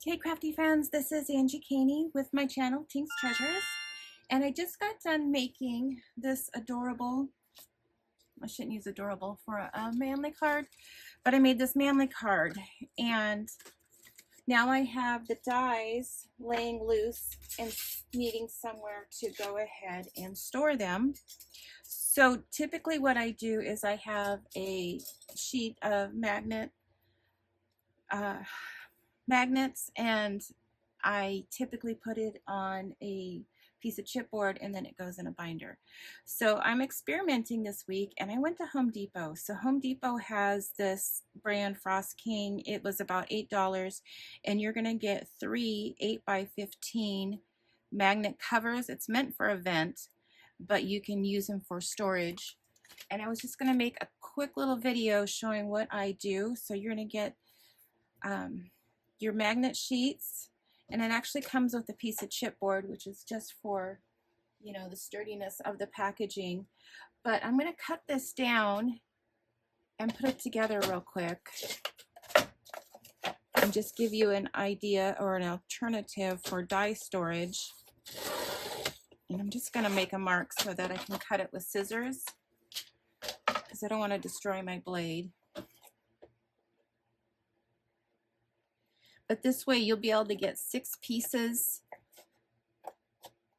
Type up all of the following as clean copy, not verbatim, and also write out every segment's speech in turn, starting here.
Hey crafty friends, this is Angie Caney with my channel Tink's Treasures, and I just got done making this adorable, I shouldn't use adorable for a manly card, but I made this manly card, and now I have the dies laying loose and needing somewhere to go ahead and store them. So typically what I do is I have a sheet of magnets, and I typically put it on a piece of chipboard and then it goes in a binder. So I'm experimenting this week and I went to Home Depot. So Home Depot has this brand Frost King. It was about $8 and you're going to get 3 8x15 magnet covers. It's meant for a vent, but you can use them for storage. And I was just going to make a quick little video showing what I do. So you're going to get your magnet sheets, and it actually comes with a piece of chipboard, which is just for, you know, the sturdiness of the packaging. But I'm going to cut this down and put it together real quick and just give you an idea or an alternative for die storage. And I'm just going to make a mark so that I can cut it with scissors because I don't want to destroy my blade. But this way you'll be able to get 6 pieces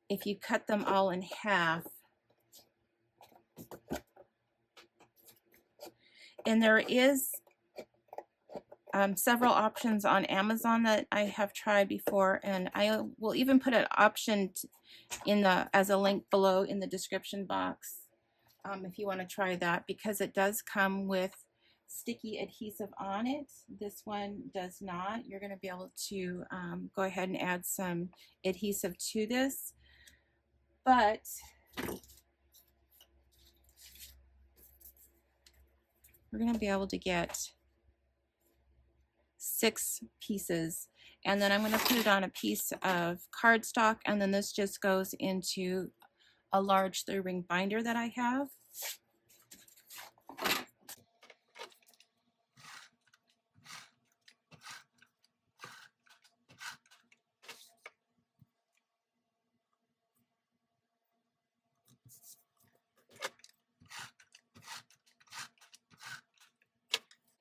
if you cut them all in half. And there is several options on Amazon that I have tried before, and I will even put an option in as a link below in the description box if you want to try that, because it does come with sticky adhesive on it. This one does not. You're going to be able to go ahead and add some adhesive to this, but we're going to be able to get 6 pieces, and then I'm going to put it on a piece of cardstock, and then this just goes into a large 3-ring binder that I have.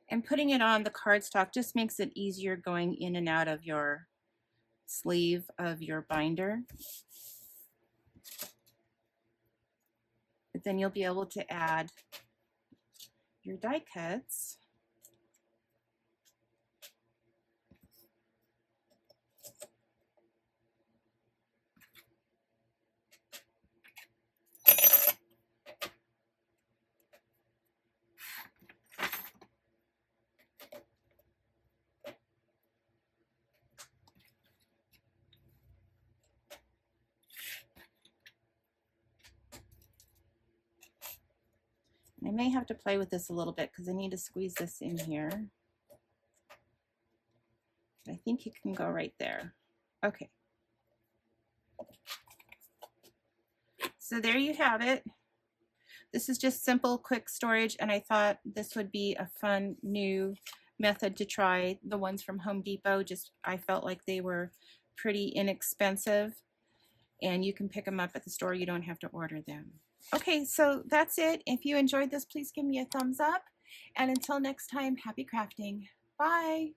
And putting it on the cardstock just makes it easier going in and out of your sleeve of your binder. But then you'll be able to add your die cuts. I may have to play with this a little bit because I need to squeeze this in here. I think you can go right there. Okay. So there you have it. This is just simple, quick storage, and I thought this would be a fun new method to try. The ones from Home Depot, I felt like they were pretty inexpensive, and you can pick them up at the store. You don't have to order them. Okay, so that's it. If you enjoyed this, please give me a thumbs up. And until next time, happy crafting. Bye.